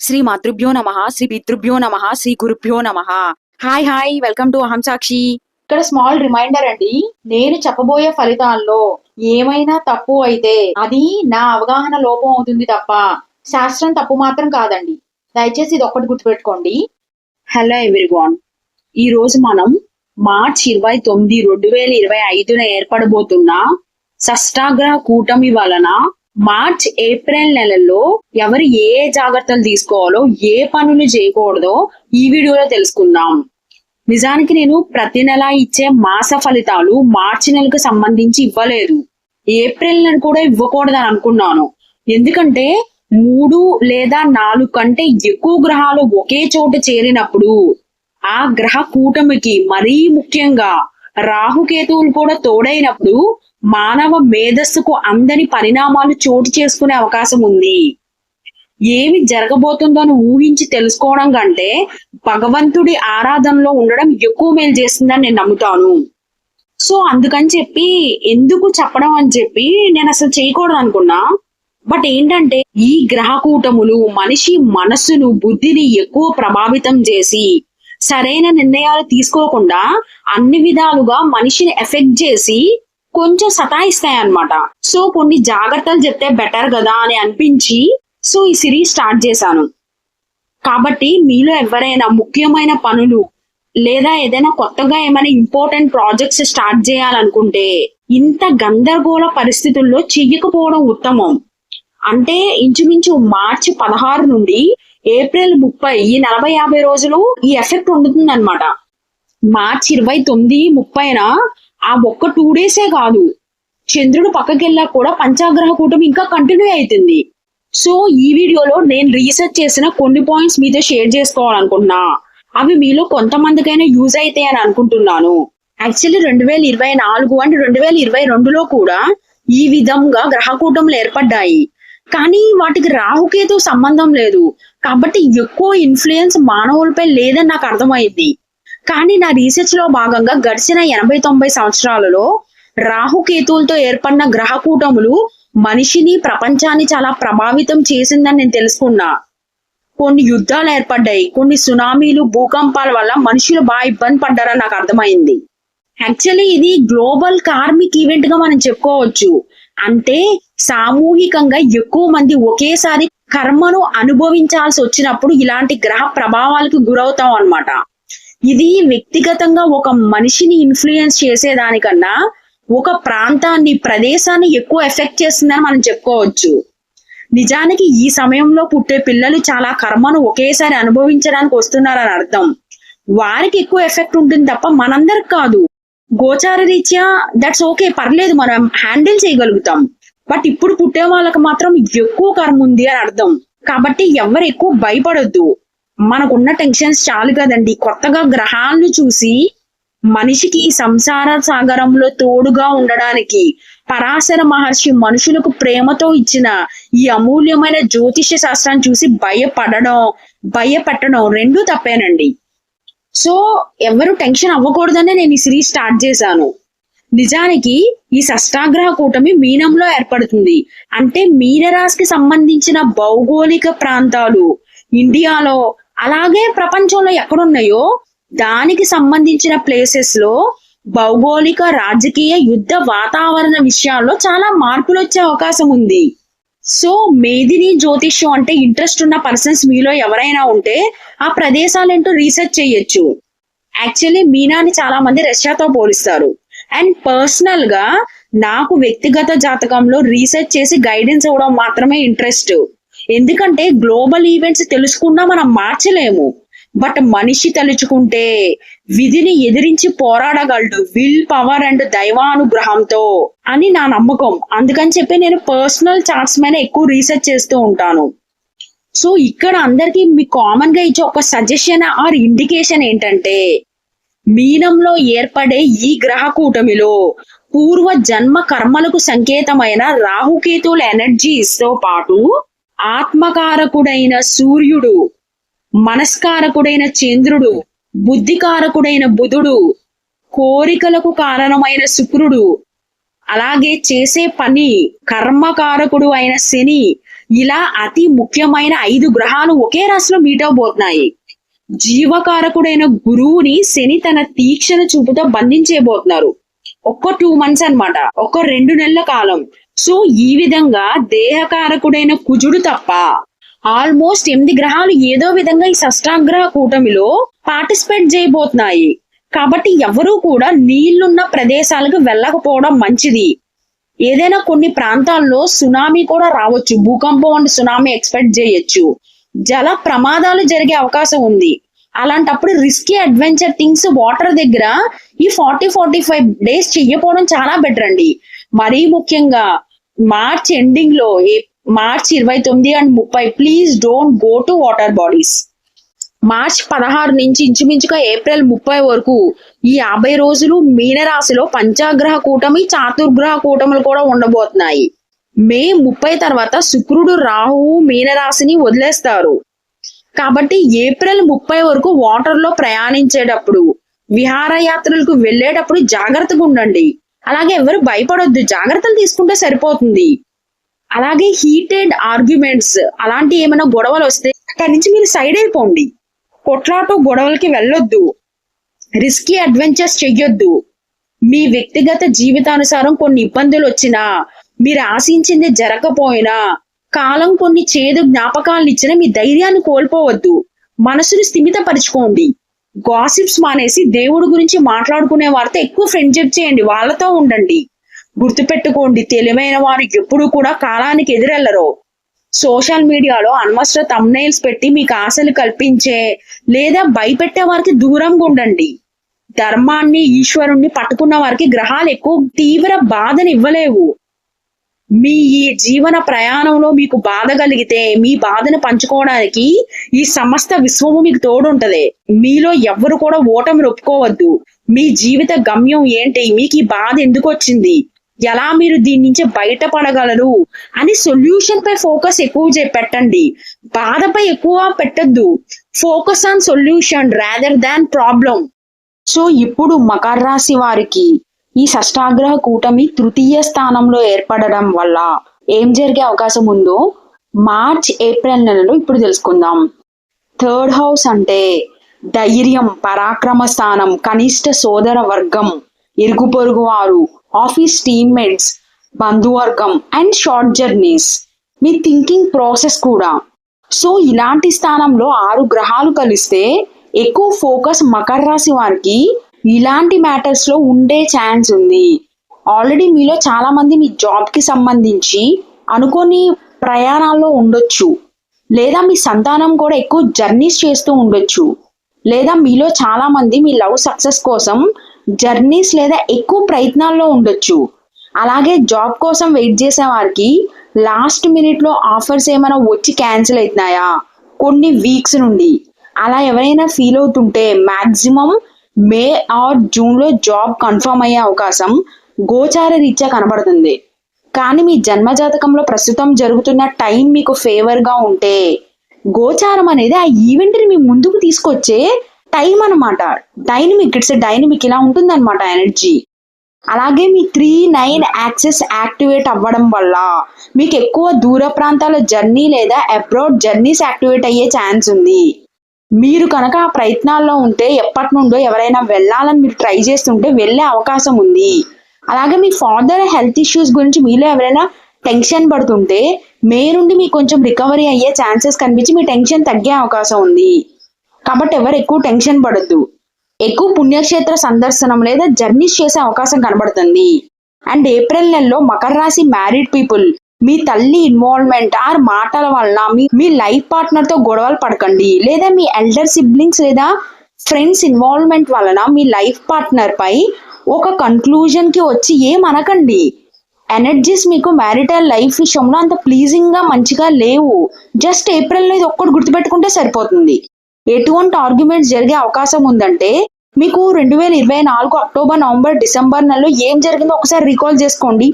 శ్రీ మాతృభ్యో నమః, శ్రీ పితృభ్యో నమః, శ్రీ గురుభ్యో నమః. హాయ్ వెల్కమ్ టు అహం సాక్షి. ఇక్కడ స్మాల్ రిమైండర్ అండి, నేను చెప్పబోయే ఫలితాల్లో ఏమైనా తప్పు అయితే అది నా అవగాహన లోపం అవుతుంది తప్ప శాస్త్రం తప్పు మాత్రం కాదండి. దయచేసి ఇది ఒక్కటి గుర్తుపెట్టుకోండి. హలో ఎవ్రీవాన్, ఈ రోజు మనం మార్చ్ 29, 2025 ఏర్పడబోతున్న షష్టాగ్రహ కూటమి వలన మార్చ్ ఏప్రిల్ నెలల్లో ఎవరు ఏ జాగ్రత్తలు తీసుకోవాలో, ఏ పనులు చేయకూడదో ఈ వీడియోలో తెలుసుకుందాం. నిజానికి నేను ప్రతి నెల ఇచ్చే మాస ఫలితాలు మార్చి నెలకు సంబంధించి ఇవ్వలేదు, ఏప్రిల్ నెల కూడా ఇవ్వకూడదని అనుకున్నాను. ఎందుకంటే 3 లేదా 4 కంటే ఎక్కువ గ్రహాలు ఒకే చోట చేరినప్పుడు ఆ గ్రహ కూటమికి మరీ ముఖ్యంగా రాహుకేతువులు కూడా తోడైనప్పుడు మానవ మేధస్సుకు అందని పరిణామాలు చోటు చేసుకునే అవకాశం ఉంది. ఏమి జరగబోతుందో ఊహించి తెలుసుకోవడం కంటే భగవంతుడి ఆరాధనలో ఉండడం ఎక్కువ మేలు చేస్తుందని నేను నమ్ముతాను. సో అందుకని చెప్పి ఎందుకు చెప్పడం అని చెప్పి నేను అసలు చేయకూడదు అనుకున్నా. బట్ ఏంటంటే ఈ గ్రహ కూటములు మనిషి మనస్సును, బుద్ధిని ఎక్కువ ప్రభావితం చేసి సరైన నిర్ణయాలు తీసుకోకుండా అన్ని విధాలుగా మనిషిని ఎఫెక్ట్ చేసి కొంచెం సతాయిస్తాయన్నమాట. సో కొన్ని జాగ్రత్తలు చెప్తే బెటర్ కదా అని అనిపించి సో ఈ సిరీస్ స్టార్ట్ చేశాను. కాబట్టి మీలో ఎవరైనా ముఖ్యమైన పనులు లేదా ఏదైనా కొత్తగా ఏమైనా ఇంపార్టెంట్ ప్రాజెక్ట్స్ స్టార్ట్ చేయాలనుకుంటే ఇంత గందరగోళ పరిస్థితుల్లో చెయ్యకపోవడం ఉత్తమం. అంటే ఇంచుమించు మార్చి 16 నుండి ఏప్రిల్ 30 ఈ 40-50 రోజులు ఈ ఎఫెక్ట్ ఉంటుంది అనమాట. మార్చి 29, 30న ఆ ఒక్క 2 డేసే కాదు, చంద్రుడు పక్కకెళ్ళా కూడా పంచాగ్రహ కూటమి ఇంకా కంటిన్యూ అవుతుంది. సో ఈ వీడియోలో నేను రీసెర్చ్ చేసిన కొన్ని పాయింట్స్ మీతో షేర్ చేసుకోవాలనుకుంటున్నా. అవి మీలో కొంతమందికైనా యూజ్ అయితే అని అనుకుంటున్నాను. యాక్చువల్లీ 2024 అండ్ 2022లో కూడా ఈ విధంగా గ్రహ కూటములు ఏర్పడ్డాయి. కానీ వాటికి రాహుకేతు సంబంధం లేదు, కాబట్టి ఎక్కువ ఇన్ఫ్లుయెన్స్ మానవులపై లేదని నాకు అర్థమైంది. కానీ నా రీసెర్చ్ లో భాగంగా గడిచిన 80-90 సంవత్సరాలలో రాహుకేతువులతో ఏర్పడిన గ్రహ కూటములు మనిషిని, ప్రపంచాన్ని చాలా ప్రభావితం చేసిందని నేను తెలుసుకున్నా. కొన్ని యుద్ధాలు ఏర్పడ్డాయి, కొన్ని సునామీలు, భూకంపాల వల్ల మనుషులు బాగా ఇబ్బంది పడ్డారని నాకు అర్థమైంది. యాక్చువల్లీ ఇది గ్లోబల్ కార్మిక్ ఈవెంట్ గా మనం చెప్పుకోవచ్చు. అంటే సామూహికంగా ఎక్కువ మంది ఒకేసారి కర్మను అనుభవించాల్సి వచ్చినప్పుడు ఇలాంటి గ్రహ ప్రభావాలకు గురవుతాం అన్నమాట. ఇది వ్యక్తిగతంగా ఒక మనిషిని ఇన్ఫ్లుయెన్స్ చేసేదానికన్నా ఒక ప్రాంతాన్ని, ప్రదేశాన్ని ఎక్కువ ఎఫెక్ట్ చేస్తుందని మనం చెప్పుకోవచ్చు. నిజానికి ఈ సమయంలో పుట్టే పిల్లలు చాలా కర్మను ఒకేసారి అనుభవించడానికి వస్తున్నారని అర్థం. వారికి ఎక్కువ ఎఫెక్ట్ ఉంటుంది తప్ప మనందరికి కాదు. గోచార రీత్యా దట్స్ ఓకే, పర్లేదు, మనం హ్యాండిల్ చేయగలుగుతాం. బట్ ఇప్పుడు పుట్టే వాళ్ళకి మాత్రం ఎక్కువ కర్మ ఉంది అని అర్థం. కాబట్టి ఎవరు ఎక్కువ భయపడొద్దు. మనకున్న టెన్షన్స్ చాలు కదండి. కొత్తగా గ్రహాలను చూసి మనిషికి ఈ సంసార సాగరంలో తోడుగా ఉండడానికి పరాశర మహర్షి మనుషులకు ప్రేమతో ఇచ్చిన ఈ అమూల్యమైన జ్యోతిష్య శాస్త్రాన్ని చూసి భయపెట్టడం రెండూ తప్పేనండి. సో ఎవరు టెన్షన్ అవ్వకూడదనే నేను ఈ సిరీస్ స్టార్ట్ చేశాను. నిజానికి ఈ షష్టాగ్రహ కూటమి మీనంలో ఏర్పడుతుంది. అంటే మీనరాశికి సంబంధించిన భౌగోళిక ప్రాంతాలు ఇండియాలో అలాగే ప్రపంచంలో ఎక్కడున్నాయో దానికి సంబంధించిన ప్లేసెస్ లో భౌగోళిక, రాజకీయ, యుద్ధ వాతావరణ విషయాల్లో చాలా మార్పులు వచ్చే అవకాశం ఉంది. సో మేదిని జ్యోతిష్యం అంటే ఇంట్రెస్ట్ ఉన్న పర్సన్స్ మీలో ఎవరైనా ఉంటే ఆ ప్రదేశాలేంటో రీసెర్చ్ చేయొచ్చు. యాక్చువల్లీ మీనాన్ని చాలా మంది రష్యాతో పోలిస్తారు. అండ్ పర్సనల్ గా నాకు వ్యక్తిగత జాతకంలో రీసెర్చ్ చేసి గైడెన్స్ ఇవ్వడం మాత్రమే ఇంట్రెస్ట్. ఎందుకంటే గ్లోబల్ ఈవెంట్స్ తెలుసుకున్నా మనం మార్చలేము, బట్ మనిషి తలుచుకుంటే విధిని ఎదిరించి పోరాడగలడు విల్ పవర్ అండ్ దైవానుగ్రహంతో అని నా నమ్మకం. అందుకని చెప్పి నేను పర్సనల్ చార్ట్స్ మీద ఎక్కువ రీసెర్చ్ చేస్తూ ఉంటాను. సో ఇక్కడ అందరికి మీ కామన్ గా ఇచ్చే ఒక సజెషన్ ఆర్ ఇండికేషన్ ఏంటంటే మీనంలో ఏర్పడే ఈ గ్రహ కూటమిలో పూర్వ జన్మ కర్మలకు సంకేతమైన రాహుకేతువుల ఎనర్జీస్ తో పాటు ఆత్మకారకుడైన సూర్యుడు, మనస్కారకుడైన చంద్రుడు, బుద్ధికారకుడైన బుధుడు, కోరికలకు కారణమైన శుక్రుడు, అలాగే చేసే పని కర్మకారకుడు అయిన శని, ఇలా అతి ముఖ్యమైన 5 గ్రహాలు ఒకే రాశిలో మీట్ అవబోతున్నాయి. జీవకారకుడైన గురువుని శని తన తీక్షణ చూపుతో బంధించేయబోతున్నారు. ఒక్క 2 months అన్నమాట, ఒక 2 నెలల కాలం. సో ఈ విధంగా దేహకారకుడైన కుజుడు తప్ప ఆల్మోస్ట్ 8 గ్రహాలు ఏదో విధంగా ఈ షష్టాగ్రహ కూటమిలో పార్టిసిపేట్ చేయబోతున్నాయి. కాబట్టి ఎవరూ కూడా నీళ్లున్న ప్రదేశాలకు వెళ్ళకపోవడం మంచిది. ఏదైనా కొన్ని ప్రాంతాల్లో సునామీ కూడా రావచ్చు, భూకంపం అండ్ సునామీ ఎక్స్పెక్ట్ చేయొచ్చు, జల ప్రమాదాలు జరిగే అవకాశం ఉంది. అలాంటప్పుడు రిస్కీ అడ్వెంచర్ థింగ్స్ వాటర్ దగ్గర ఈ 40-45 days చెయ్యకపోవడం చాలా బెటర్ అండి. మరీ ముఖ్యంగా మార్చ్ ఎండింగ్ లో March 29 and 30 please don't go to water bodies. March 16 నుంచి ఇంచుమించుగా ఏప్రిల్ 30 వరకు ఈ 50 రోజులు మీనరాశిలో పంచాగ్రహ కూటమి, చాతుర్గ్రహ కూటములు కూడా ఉండబోతున్నాయి. మే 30 తర్వాత శుక్రుడు, రాహువు మీనరాశిని వదిలేస్తారు. కాబట్టి ఏప్రిల్ 30 వరకు వాటర్ లో ప్రయాణించేటప్పుడు, విహారయాత్రలకు వెళ్ళేటప్పుడు జాగ్రత్తగా ఉండండి. అలాగే ఎవరు భయపడొద్దు, జాగ్రత్తలు తీసుకుంటే సరిపోతుంది. అలాగే హీటెడ్ ఆర్గ్యుమెంట్స్ అలాంటి ఏమైనా గొడవలు వస్తే అక్కడి నుంచి మీరు సైడ్ అయిపోండి. కొట్లాట గొడవలకి వెళ్ళొద్దు, రిస్కీ అడ్వెంచర్స్ చెయ్యొద్దు. మీ వ్యక్తిగత జీవితానుసారం కొన్ని ఇబ్బందులు వచ్చినా, మీరు ఆశించింది జరగకపోయినా, కాలం కొన్ని చేదు జ్ఞాపకాలను ఇచ్చినా మీ ధైర్యాన్ని కోల్పోవద్దు. మనసును స్థిమితపరచుకోండి. గాసిప్స్ మానేసి దేవుడి గురించి మాట్లాడుకునే వారితో ఎక్కువ ఫ్రెండ్షిప్ చేయండి, వాళ్ళతో ఉండండి. గుర్తుపెట్టుకోండి, తెలివైన వారు ఎప్పుడూ కూడా కాలానికి ఎదురెళ్లరు. సోషల్ మీడియాలో అనవసర థంబ్నెయిల్స్ పెట్టి మీకు ఆశలు కల్పించే లేదా భయపెట్టే వారికి దూరంగా ఉండండి. ధర్మాన్ని, ఈశ్వరుణ్ణి పట్టుకున్న వారికి గ్రహాలు ఎక్కువ తీవ్ర బాధని ఇవ్వలేవు. మీ ఈ జీవన ప్రయాణంలో మీకు బాధ కలిగితే మీ బాధను పంచుకోవడానికి ఈ సమస్త విశ్వము మీకు తోడుంటది. మీలో ఎవ్వరు కూడా ఓటమిని ఒప్పుకోవద్దు. మీ జీవిత గమ్యం ఏంటి, మీకు ఈ బాధ ఎందుకు వచ్చింది, ఎలా మీరు దీని నుంచి బయటపడగలరు అని సొల్యూషన్ పై ఫోకస్ ఎక్కువ పెట్టండి. బాధపై ఎక్కువ పెట్టద్దు. Focus on solution rather than problem. So ఇప్పుడు మకర రాశి వారికి ఈ షష్టాగ్రహ కూటమి తృతీయ స్థానంలో ఏర్పడడం వల్ల ఏం జరిగే అవకాశం ఉందో మార్చ్ ఏప్రిల్ నెలలో ఇప్పుడు తెలుసుకుందాం. 3rd house అంటే ధైర్యం, పరాక్రమ స్థానం, కనిష్ట సోదర వర్గం, ఇరుగు పొరుగు వారు, ఆఫీస్ టీమ్మేట్స్, బంధువర్గం అండ్ షార్ట్ జర్నీస్, మీ థింకింగ్ ప్రాసెస్ కూడా. సో ఇలాంటి స్థానంలో 6 గ్రహాలు కలిస్తే ఎక్కువ ఫోకస్ మకర రాశి వారికి ఇలాంటి మ్యాటర్స్ లో ఉండే ఛాన్స్ ఉంది. ఆల్రెడీ మీలో చాలా మంది మీ జాబ్ కి సంబంధించి అనుకోని ప్రయాణాల్లో ఉండొచ్చు, లేదా మీ సంతానం కూడా ఎక్కువ జర్నీస్ చేస్తూ ఉండొచ్చు, లేదా మీలో చాలా మంది మీ లవ్ సక్సెస్ కోసం జర్నీస్ లేదా ఎక్కువ ప్రయత్నాల్లో ఉండొచ్చు. అలాగే జాబ్ కోసం వెయిట్ చేసే వారికి లాస్ట్ మినిట్ లో ఆఫర్స్ ఏమైనా వచ్చి క్యాన్సిల్ అవుతున్నాయా కొన్ని వీక్స్ నుండి, అలా ఎవరైనా ఫీల్ అవుతుంటే మాక్సిమం మే ఆర్ జూన్ లో జాబ్ కన్ఫర్మ్ అయ్యే అవకాశం గోచార రీత్యా కనబడుతుంది. కానీ మీ జన్మజాతకంలో ప్రస్తుతం జరుగుతున్న టైం మీకు ఫేవర్ గా ఉంటే గోచారం అనేది ఆ ఈవెంట్ ని మీ ముందుకు తీసుకొచ్చే టైం అన్నమాట. డైనమిక్, ఇట్స్ డైనమిక్, ఇలా ఉంటుంది అనమాట ఎనర్జీ. అలాగే మీ 3-9 యాక్సెస్ యాక్టివేట్ అవ్వడం వల్ల మీకు ఎక్కువ దూర ప్రాంతాల జర్నీ లేదా అబ్రాడ్ జర్నీస్ యాక్టివేట్ అయ్యే ఛాన్స్ ఉంది. మీరు కనుక ఆ ప్రయత్నాల్లో ఉంటే ఎప్పటి నుండో ఎవరైనా వెళ్ళాలని మీరు ట్రై చేస్తుంటే వెళ్ళే అవకాశం ఉంది. అలాగే మీ ఫాదర్ హెల్త్ ఇష్యూస్ గురించి మీలో ఎవరైనా టెన్షన్ పడుతుంటే మే నుండి మీకు కొంచెం రికవరీ అయ్యే ఛాన్సెస్ కనిపించి మీ టెన్షన్ తగ్గే అవకాశం ఉంది. కాబట్టి ఎవరు ఎక్కువ టెన్షన్ పడద్దు. ఎక్కువ పుణ్యక్షేత్ర సందర్శనం లేదా జర్నీస్ చేసే అవకాశం కనబడుతుంది. అండ్ ఏప్రిల్ నెలలో మకర రాశి మ్యారీడ్ పీపుల్ మీ తల్లి ఇన్వాల్వ్మెంట్ ఆర్ మాటల వలన మీ లైఫ్ పార్ట్నర్ తో గొడవలు పడకండి, లేదా మీ ఎల్డర్ సిబ్లింగ్స్ లేదా ఫ్రెండ్స్ ఇన్వాల్వ్మెంట్ వలన మీ లైఫ్ పార్ట్నర్ పై ఒక కన్క్లూజన్ కి వచ్చి ఏమనకండి. ఎనర్జీస్ మీకు మ్యారిటల్ లైఫ్ విషయంలో అంత ప్లీజింగ్ గా మంచిగా లేవు. జస్ట్ ఏప్రిల్ లో ఇది ఒక్కటి గుర్తుపెట్టుకుంటే సరిపోతుంది. ఎటువంటి ఆర్గ్యుమెంట్స్ జరిగే అవకాశం ఉందంటే మీకు 2024 అక్టోబర్, నవంబర్, డిసెంబర్ నెలలో ఏం జరిగిందో ఒకసారి రీకాల్ చేసుకోండి.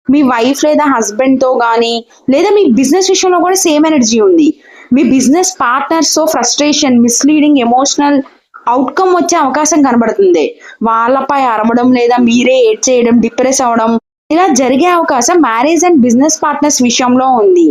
మీ వైఫ్ లేదా హస్బెండ్ తో గానీ లేదా మీ బిజినెస్ విషయంలో కూడా సేమ్ ఎనర్జీ ఉంది. మీ బిజినెస్ పార్ట్నర్స్ తో ఫ్రస్ట్రేషన్, మిస్లీడింగ్, ఎమోషనల్ అవుట్కమ్ వచ్చే అవకాశం కనబడుతుంది. వాళ్ళపై అరవడం లేదా మీరే ఏడ్ చేయడం, డిప్రెస్ అవడం ఇలా జరిగే అవకాశం మ్యారేజ్ అండ్ బిజినెస్ పార్ట్నర్స్ విషయంలో ఉంది.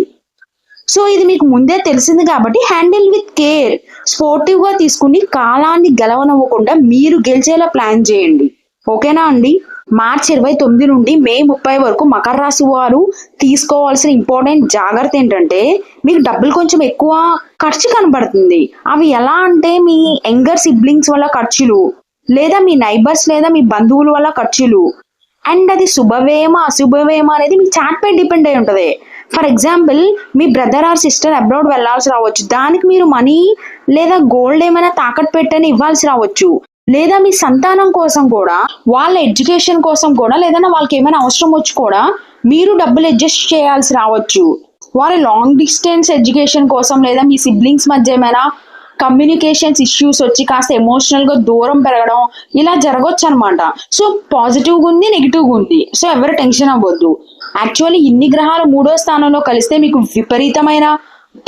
సో ఇది మీకు ముందే తెలిసింది కాబట్టి హ్యాండిల్ విత్ కేర్, స్పోర్టివ్ గా తీసుకుని కాలాన్ని గెలవనివ్వకుండా మీరు గెలిచేలా ప్లాన్ చేయండి. ఓకేనా అండి? మార్చి 29 నుండి మే 30 వరకు మకర రాశి వారు తీసుకోవాల్సిన ఇంపార్టెంట్ జాగ్రత్త ఏంటంటే, మీకు డబ్బులు కొంచెం ఎక్కువ ఖర్చు కనబడుతుంది. అవి ఎలా అంటే మీ యంగర్ సిబ్లింగ్స్ వల్ల ఖర్చులు, లేదా మీ నైబర్స్ లేదా మీ బంధువుల వల్ల ఖర్చులు. అండ్ అది శుభవేమ అశుభవేమ అనేది మీ చాట్ పై డిపెండ్ అయి ఉంటది. For example, me brother are sister abroad వెళ్లాల్సి రావచ్చు, దానికి మీరు మనీ లేదా గోల్డ్ ఏమైనా తాకట్టు పెట్టని ఇవ్వాల్సి రావచ్చు. లేదా మీ సంతానం కోసం కూడా, వాళ్ళ ఎడ్యుకేషన్ కోసం కూడా, లేదా వాళ్ళకి ఏమైనా అవసరం వచ్చి కూడా మీరు డబ్బులు అడ్జస్ట్ చేయాల్సి రావచ్చు. వాళ్ళ లాంగ్ డిస్టెన్స్ ఎడ్యుకేషన్ కోసం, లేదా మీ సిబ్లింగ్స్ మధ్య ఏమైనా కమ్యూనికేషన్స్ ఇష్యూస్ వచ్చి కాస్త ఎమోషనల్ గా దూరం పెరగడం ఇలా జరగవచ్చు అనమాట. సో పాజిటివ్గా ఉంది, నెగిటివ్గా ఉంది. సో ఎవరు టెన్షన్ అవ్వద్దు. యాక్చువల్లీ ఇన్ని గ్రహాలు 3వ స్థానంలో కలిస్తే మీకు విపరీతమైన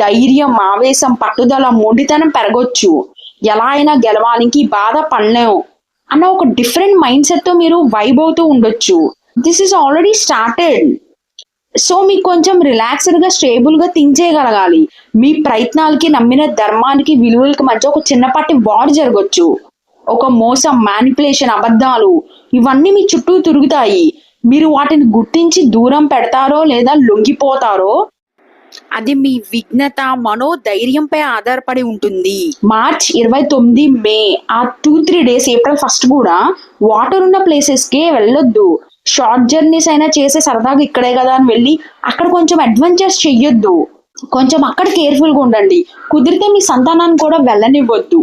ధైర్యం, ఆవేశం, పట్టుదల, మొండితనం పెరగొచ్చు. ఎలా అయినా గెలవానికి బాధ పడలేం అన్న ఒక డిఫరెంట్ మైండ్ సెట్ తో మీరు వైబ్ అవుతూ ఉండొచ్చు. This is already started. So మీకు కొంచెం రిలాక్స్డ్ గా, స్టేబుల్ గా థింక్ చేయగలగాలి. మీ ప్రయత్నాలకి, నమ్మిన ధర్మానికి, విలువలకి మధ్య ఒక చిన్నపాటి వార్ జరగచ్చు. ఒక మోసం, మ్యానిపులేషన్, అబద్ధాలు ఇవన్నీ మీ చుట్టూ తిరుగుతాయి. మీరు వాటిని గుర్తించి దూరం పెడతారో లేదా లొంగిపోతారో అది మీ విఘ్నత, మనోధైర్యంపై ఆధారపడి ఉంటుంది. మార్చ్ 29 మే ఆ 2-3 డేస్, ఏప్రిల్ 1 కూడా వాటర్ ఉన్న ప్లేసెస్ కి వెళ్ళొద్దు. షార్ట్ జర్నీస్ అయినా చేసే సరదాగా ఇక్కడే కదా అని వెళ్ళి అక్కడ కొంచెం అడ్వెంచర్స్ చెయ్యొద్దు. కొంచెం అక్కడ కేర్ఫుల్ గా ఉండండి. కుదిరితే మీ సంతానాన్ని కూడా వెళ్ళనివ్వద్దు.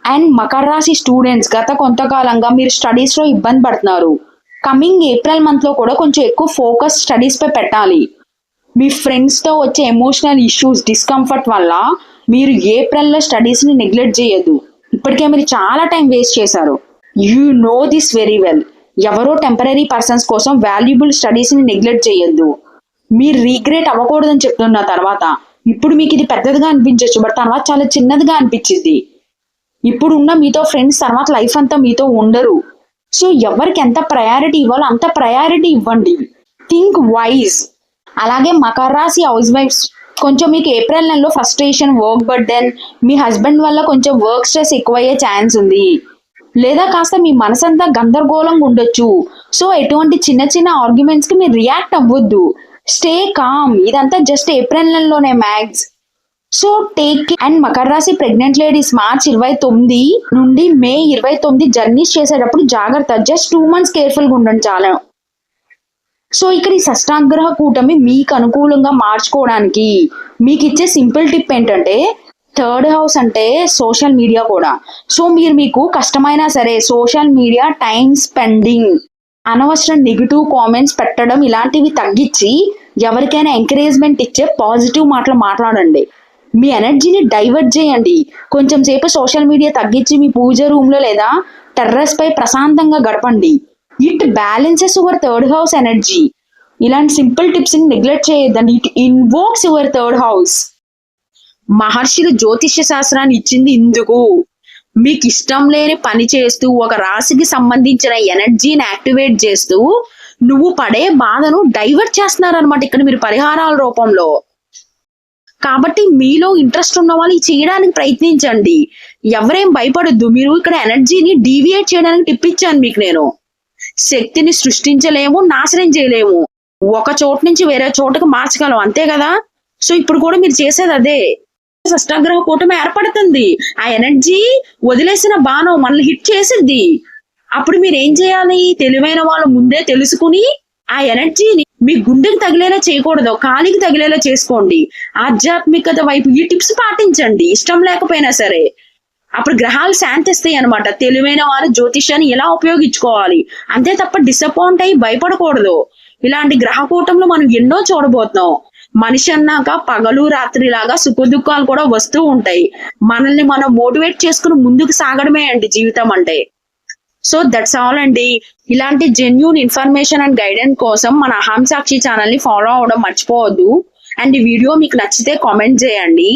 అండ్ మకర రాశి స్టూడెంట్స్, గత కొంతకాలంగా మీరు స్టడీస్ లో ఇబ్బంది పడుతున్నారు. కమింగ్ ఏప్రిల్ మంత్ లో కూడా కొంచెం ఎక్కువ ఫోకస్ స్టడీస్ పై పెట్టాలి. మీ ఫ్రెండ్స్ తో వచ్చే ఎమోషనల్ ఇష్యూస్, డిస్కంఫర్ట్ వల్ల మీరు ఏప్రిల్ లో స్టడీస్ ని నెగ్లెక్ట్ చేయొద్దు. ఇప్పటికే మీరు చాలా టైం వేస్ట్ చేశారు. You know this very well. ఎవరో టెంపరీ పర్సన్స్ కోసం వాల్యుబుల్ స్టడీస్ ని నెగ్లెక్ట్ చేయొద్దు. మీరు రీగ్రెట్ అవ్వకూడదని చెప్తున్న తర్వాత, ఇప్పుడు మీకు ఇది పెద్దదిగా అనిపించవచ్చు, బట్ తర్వాత చాలా చిన్నదిగా అనిపించింది. ఇప్పుడు ఉన్న మీతో ఫ్రెండ్స్ తర్వాత లైఫ్ అంతా మీతో ఉండరు. సో ఎవరికి ఎంత ప్రయారిటీ ఇవ్వాలో అంత ప్రయారిటీ ఇవ్వండి. Think wise. అలాగే మకర రాశి హౌస్ వైఫ్స్, కొంచెం మీకు ఏప్రిల్ నెలలో ఫ్రస్ట్రేషన్, వర్క్ బర్డెన్, మీ హస్బెండ్ వల్ల కొంచెం వర్క్ స్ట్రెస్ ఎక్కువయ్యే ఛాన్స్ ఉంది. లేదా కాస్త మీ మనసంతా గందరగోళంగా ఉండొచ్చు. సో ఎటువంటి చిన్న చిన్న ఆర్గ్యుమెంట్స్ కి మీరు రియాక్ట్ అవ్వద్దు. Stay calm. ఇదంతా జస్ట్ ఏప్రిల్ నెలలోనే max. So take. And Makar రాశి ప్రెగ్నెంట్ లేడీస్ మార్చ్ 29 నుండి మే 29 జర్నీస్ చేసేటప్పుడు జాగ్రత్త. జస్ట్ 2 months కేర్ఫుల్ గా ఉండండి చాలా. సో ఇక్కడ ఈ షష్టాగ్రహ కూటమి మీకు అనుకూలంగా మార్చుకోవడానికి మీకు ఇచ్చే సింపుల్ టిప్ ఏంటంటే, 3rd హౌస్ అంటే సోషల్ మీడియా కూడా. సో మీకు కష్టమైనా సరే సోషల్ మీడియా టైం స్పెండింగ్, అనవసరం నెగిటివ్ కామెంట్స్ పెట్టడం ఇలాంటివి తగ్గించి ఎవరికైనా ఎంకరేజ్మెంట్ ఇచ్చే పాజిటివ్ మాటలు మాట్లాడండి. మీ ఎనర్జీని డైవర్ట్ చేయండి. కొంచెం సేపు సోషల్ మీడియా తగ్గించి మీ పూజ రూమ్ లో లేదా టెర్రస్ పై ప్రశాంతంగా గడపండి. It balances your 3rd house energy. ఇలాంటి సింపుల్ టిప్స్ ని నెగ్లెక్ట్ చేయొద్దండి. It invokes your 3rd house. మహర్షులు జ్యోతిష్య శాస్త్రాన్ని ఇచ్చింది ఇందుకు. మీకు ఇష్టం లేని పని చేస్తూ ఒక రాశికి సంబంధించిన ఎనర్జీని యాక్టివేట్ చేస్తూ నువ్వు పడే బాధను డైవర్ట్ చేస్తున్నారనమాట ఇక్కడ మీరు పరిహారాల రూపంలో. కాబట్టి మీలో ఇంట్రెస్ట్ ఉన్న వాళ్ళు చేయడానికి ప్రయత్నించండి. ఎవరేం భయపడొద్దు. మీరు ఇక్కడ ఎనర్జీని డీవియేట్ చేయడానికి టిప్ ఇచ్చాను మీకు నేను. శక్తిని సృష్టించలేము, నాశనం చేయలేము. ఒక చోటు నుంచి వేరే చోటుకు మార్చగలం, అంతే కదా. సో ఇప్పుడు కూడా మీరు చేసేది అదే. షష్టాగ్రహ కూటమి ఏర్పడుతుంది. ఆ ఎనర్జీ వదిలేసిన బాణం మనల్ని హిట్ చేసిద్ది. అప్పుడు మీరు ఏం చేయాలి? తెలివైన వాళ్ళు ముందే తెలుసుకుని ఆ ఎనర్జీని మీ గుండెకి తగిలేలా చేయకూడదు, కాలికి తగిలేలా చేసుకోండి. ఆధ్యాత్మికత వైపు ఈ టిప్స్ పాటించండి ఇష్టం లేకపోయినా సరే. అప్పుడు గ్రహాలు శాంతిస్తాయి అనమాట. తెలివైన వారు జ్యోతిష్యాన్ని ఎలా ఉపయోగించుకోవాలి అంతే తప్ప డిసప్పాయింట్ అయ్యి భయపడకూడదు. ఇలాంటి గ్రహ కూటంలో మనం ఎన్నో చూడబోతున్నాం. మనిషి అన్నాక పగలు రాత్రి లాగా సుఖ దుఃఖాలు కూడా వస్తూ ఉంటాయి. మనల్ని మనం మోటివేట్ చేసుకుని ముందుకు సాగడమే అండి జీవితం అంటే. సో దట్స్ ఆల్ అండి. ఇలాంటి జెన్యూన్ ఇన్ఫర్మేషన్ అండ్ గైడెన్స్ కోసం మన అహం సాక్షి ఛానల్ ని ఫాలో అవడం మర్చిపోవద్దు. అండ్ ఈ వీడియో మీకు నచ్చితే కామెంట్ చేయండి.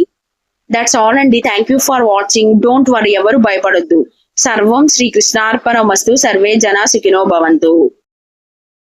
దట్స్ ఆల్ అండి. Thank you for watching. Don't worry, ఎవరు భయపడొద్దు. సర్వం శ్రీకృష్ణార్పణమస్తు. సర్వే జనా సుఖినో భవంతు.